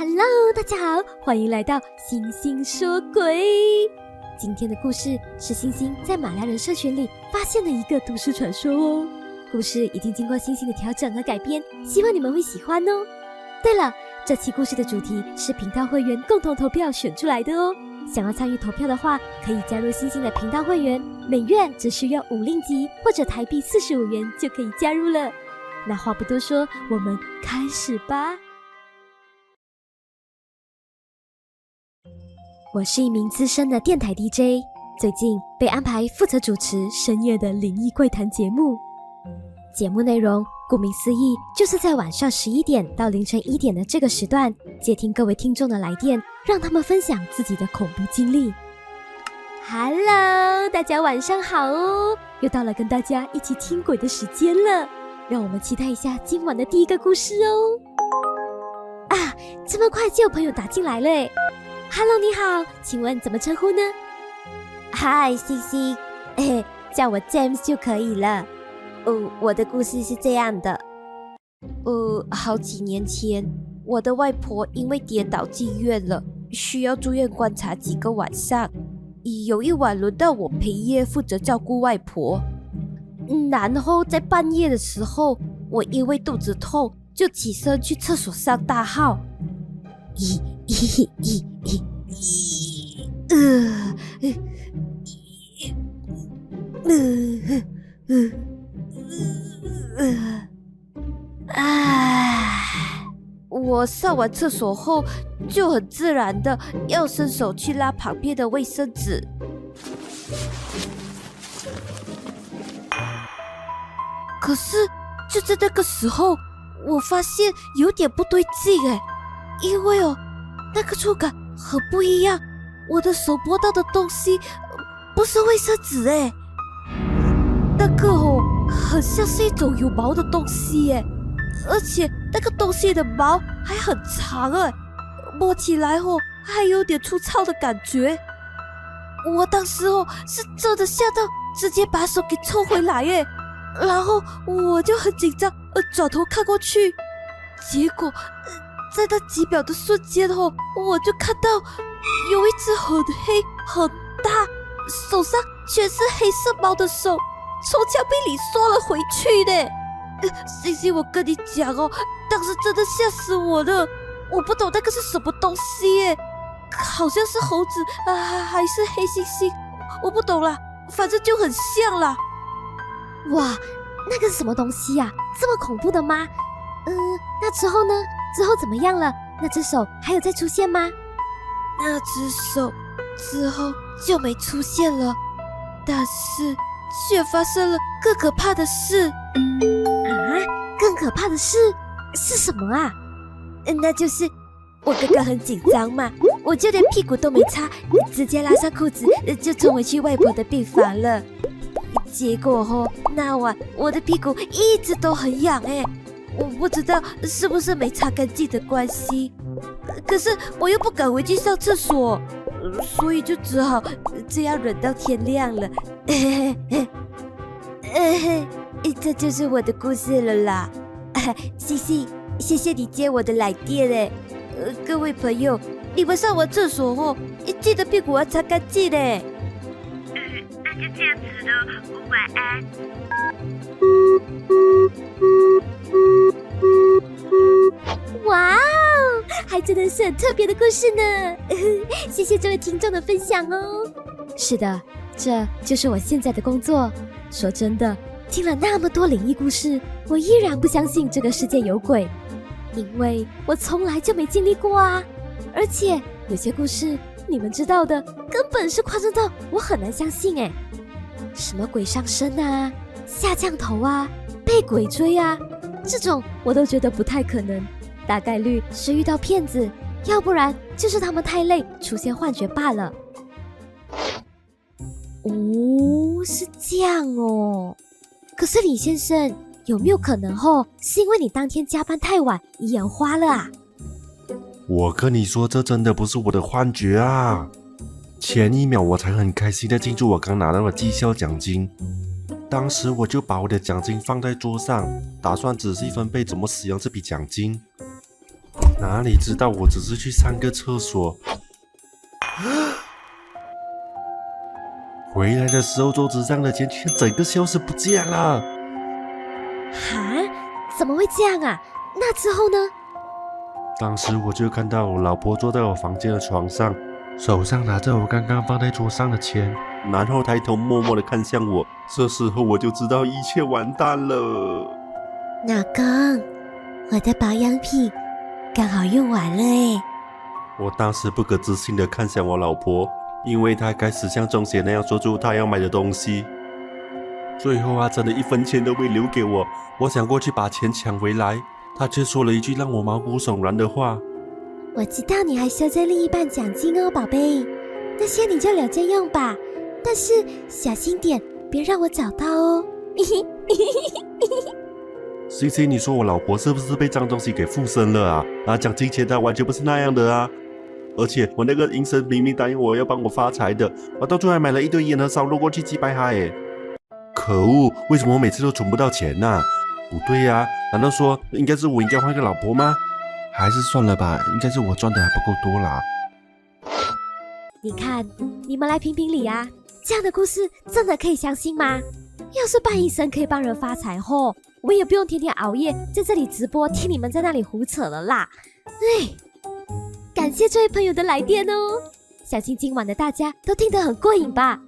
Hello， 大家好，欢迎来到星星说鬼。今天的故事是星星在马来人社群里发现的一个都市传说哦。故事已经经过星星的调整和改编，希望你们会喜欢哦。对了，这期故事的主题是频道会员共同投票选出来的哦。想要参与投票的话，可以加入星星的频道会员，每月只需要5令吉或者台币45元就可以加入了。那话不多说，我们开始吧。我是一名资深的电台 DJ， 最近被安排负责主持深夜的灵异怪谈节目。节目内容顾名思义，就是在晚上11点到凌晨1点的这个时段，接听各位听众的来电，让他们分享自己的恐怖经历。Hello， 大家晚上好哦，又到了跟大家一起听鬼的时间了，让我们期待一下今晚的第一个故事哦。啊，这么快就有朋友打进来了耶。Hello， 你好，请问怎么称呼呢？嗨，星星，叫我 James 就可以了。我的故事是这样的。好几年前，我的外婆因为跌倒进医院了，需要住院观察几个晚上。有一晚轮到我陪夜负责照顾外婆，然后在半夜的时候，我因为肚子痛就起身去厕所上大号。我上完厕所后就很自然的要伸手去拉旁边的卫生纸，可是就在那个时候，我发现有点不对劲因为那个触感很不一样，我的手摸到的东西不是卫生纸那个很像是一种有毛的东西而且那个东西的毛还很长摸起来还有点粗糙的感觉。我当时是真的吓到，直接把手给抽回来然后我就很紧张转头看过去，结果在那几秒的瞬间我就看到有一只很黑很大，手上全是黑色毛的手从墙壁里缩了回去的。星星，我跟你讲当时真的吓死我了，我不懂那个是什么东西好像是猴子还是黑猩猩，我不懂啦，反正就很像啦。哇，那个是什么东西呀？这么恐怖的吗？那之后呢？之后怎么样了？那只手还有再出现吗？那只手之后就没出现了，但是却发生了更可怕的事。更可怕的事是什么啊？那就是我刚刚很紧张嘛，我就连屁股都没擦，直接拉上裤子就冲回去外婆的病房了。结果那晚我的屁股一直都很痒我不知道是不是没擦干净的关系，可是我又不敢回去上厕所，所以就只好这样忍到天亮了。这就是我的故事了啦。星星，谢谢你接我的来电各位朋友，你们上完厕所记得屁股要擦干净那就这样子了，晚安。哇哦，还真的是很特别的故事呢。谢谢这位听众的分享哦。是的，这就是我现在的工作。说真的，听了那么多灵异故事，我依然不相信这个世界有鬼，因为我从来就没经历过啊。而且有些故事你们知道的根本是夸张到我很难相信什么鬼上身啊，下降头啊，被鬼追啊，这种我都觉得不太可能，大概率是遇到骗子，要不然就是他们太累出现幻觉罢了。是这样可是李先生，有没有可能是因为你当天加班太晚眼花了啊？我跟你说，这真的不是我的幻觉啊！前一秒我才很开心的庆祝我刚拿到了绩效奖金，当时我就把我的奖金放在桌上，打算仔细分配怎么使用这笔奖金。哪里知道我只是去上个厕所，回来的时候桌子上的钱却整个消失不见了。哈？怎么会这样啊？那之后呢？当时我就看到我老婆坐在我房间的床上，手上拿着我刚刚放在桌上的钱，然后抬头默默地看向我。这时候我就知道一切完蛋了。老公，我的保养品刚好用完了诶。我当时不可置信地看向我老婆，因为她开始像中邪那样说出她要买的东西。最后她真的一分钱都没留给我。我想过去把钱抢回来，她却说了一句让我毛骨悚然的话：我知道你还收着另一半奖金哦，宝贝，那些你就留着用吧，但是小心点，别让我找到哦。星星，你说我老婆是不是被脏东西给附身了啊？拿奖金钱她完全不是那样的啊！而且我那个阴神明明答应我要帮我发财的，我到最后还买了一堆烟和烧肉过去祭拜他耶！可恶，为什么我每次都存不到钱啊？不对呀，难道说应该是我应该换个老婆吗？还是算了吧，应该是我赚的还不够多啦。你看，你们来评评理啊，这样的故事真的可以相信吗？要是拜阴神可以帮人发财后，我也不用天天熬夜在这里直播听你们在那里胡扯了啦。哎，感谢这位朋友的来电哦，相信今晚的大家都听得很过瘾吧？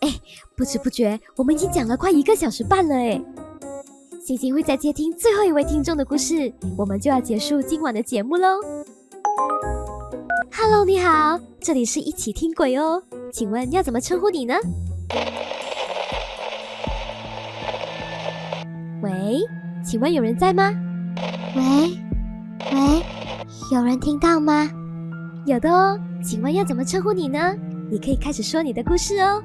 哎，不知不觉我们已经讲了快1个小时半了哎。星星会再接听最后一位听众的故事，我们就要结束今晚的节目喽。Hello， 你好，这里是一起听鬼哦，请问要怎么称呼你呢？喂，请问有人在吗？喂，有人听到吗？有的哦，请问要怎么称呼你呢？你可以开始说你的故事哦。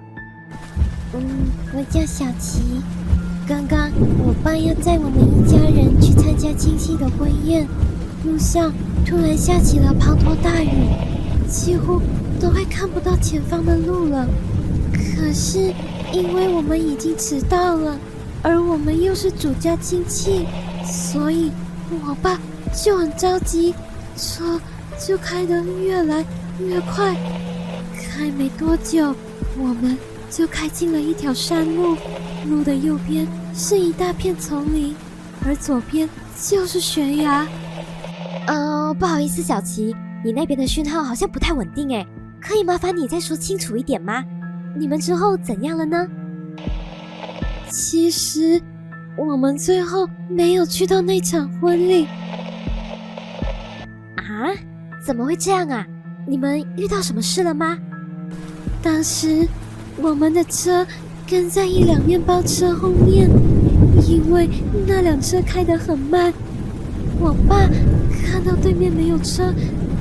我叫小琪。刚刚我爸要载我们一家人去参加亲戚的婚宴，路上突然下起了滂沱大雨，几乎都快看不到前方的路了。可是因为我们已经迟到了，而我们又是主家亲戚，所以我爸就很着急，车就开得越来越快。开没多久，我们就开进了一条山路，路的右边是一大片丛林，而左边就是悬崖。不好意思，小琪，你那边的讯号好像不太稳定诶，可以麻烦你再说清楚一点吗？你们之后怎样了呢？其实我们最后没有去到那场婚礼。啊？怎么会这样啊？你们遇到什么事了吗？当时我们的车跟在一辆面包车后面，因为那辆车开得很慢，我爸看到对面没有车，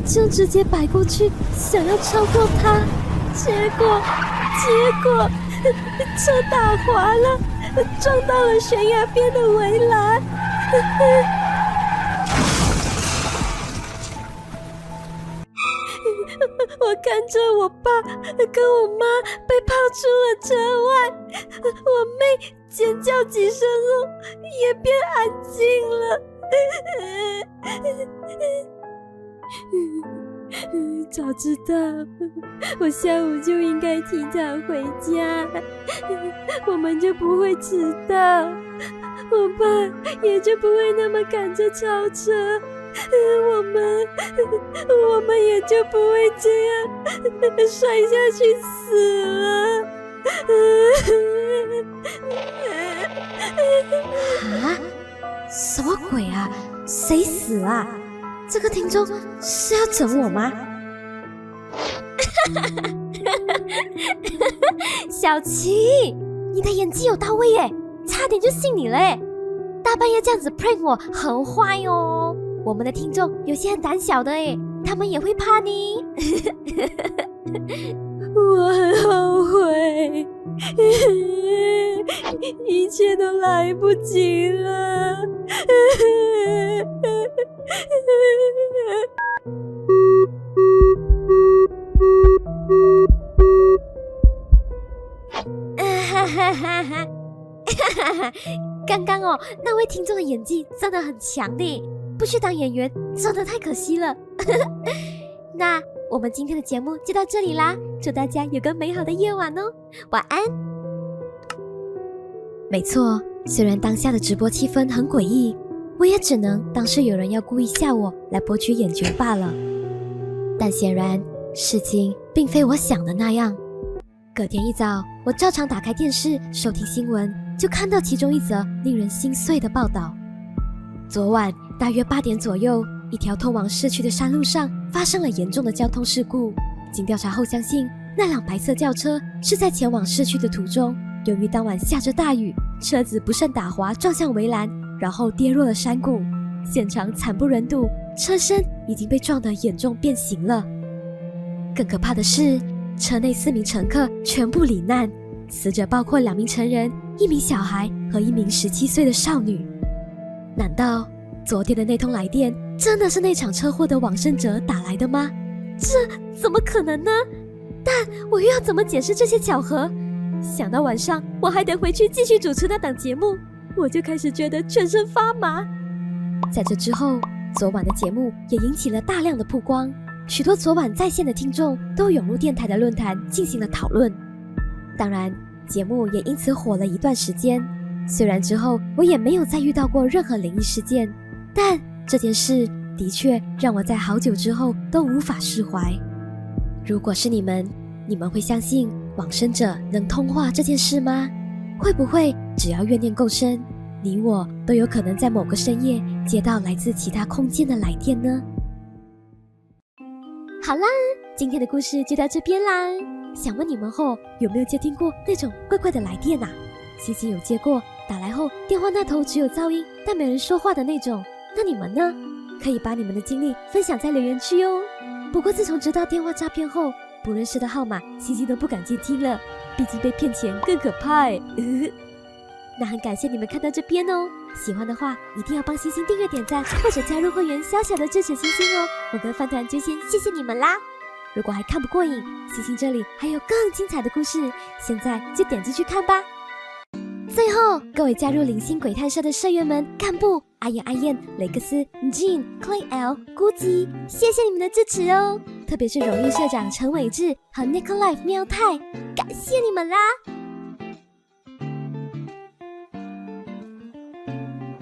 就直接摆过去想要超过他，结果车打滑了，撞到了悬崖边的围栏。我看着我爸跟我妈被抛出了车外，我妹尖叫几声后也变安静了。早知道我下午就应该提早回家，我们就不会迟到，我爸也就不会那么赶着超车，我们也就不会这样摔下去死了。啊？什么鬼啊？谁死啊？这个听众是要整我吗？小琪，你的演技有到位耶，差点就信你了耶！大半夜这样子 prank 我，很坏哦。我们的听众有些很胆小的耶，他们也会怕你。我很后悔，一切都来不及了。刚刚哦，那位听众的演技真的很强的，不去当演员真的太可惜了。那我们今天的节目就到这里啦，祝大家有个美好的夜晚哦，晚安。没错，虽然当下的直播气氛很诡异，我也只能当是有人要故意吓我来博取眼球罢了。但显然事情并非我想的那样。隔天一早，我照常打开电视收听新闻，就看到其中一则令人心碎的报道。昨晚大约8点左右，一条通往市区的山路上发生了严重的交通事故。经调查后相信，那辆白色轿车是在前往市区的途中，由于当晚下着大雨，车子不慎打滑撞向围栏，然后跌落了山谷，现场惨不忍睹，车身已经被撞得严重变形了。更可怕的是，车内4名乘客全部罹难，死者包括2名成人、1名小孩和1名17岁的少女。难道昨天的那通来电真的是那场车祸的往生者打来的吗？这怎么可能呢？但我又要怎么解释这些巧合？想到晚上我还得回去继续主持那档节目，我就开始觉得全身发麻。在这之后，昨晚的节目也引起了大量的曝光，许多昨晚在线的听众都涌入电台的论坛进行了讨论。当然，节目也因此火了一段时间。虽然之后我也没有再遇到过任何灵异事件，但这件事的确让我在好久之后都无法释怀。如果是你们会相信往生者能通话这件事吗？会不会只要怨念够深，你我都有可能在某个深夜接到来自其他空间的来电呢？好啦，今天的故事就到这边啦。想问你们后有没有接听过那种怪怪的来电啊？星星有接过，打来后电话那头只有噪音但没人说话的那种。那你们呢？可以把你们的经历分享在留言区哦。不过自从知道电话诈骗后，不认识的号码星星都不敢接听了，毕竟被骗钱更可怕耶。那很感谢你们看到这边哦，喜欢的话一定要帮星星订阅点赞或者加入会员，小小的支持星星哦。我跟饭团就先谢谢你们啦。如果还看不过瘾，星星这里还有更精彩的故事，现在就点进去看吧。最后，各位加入灵性鬼探社的社员们，干部阿燕、雷克斯、Jean、Clay L、估计，谢谢你们的支持哦！特别是荣誉社长陈伟志和 Nicolife 喵太，感谢你们啦！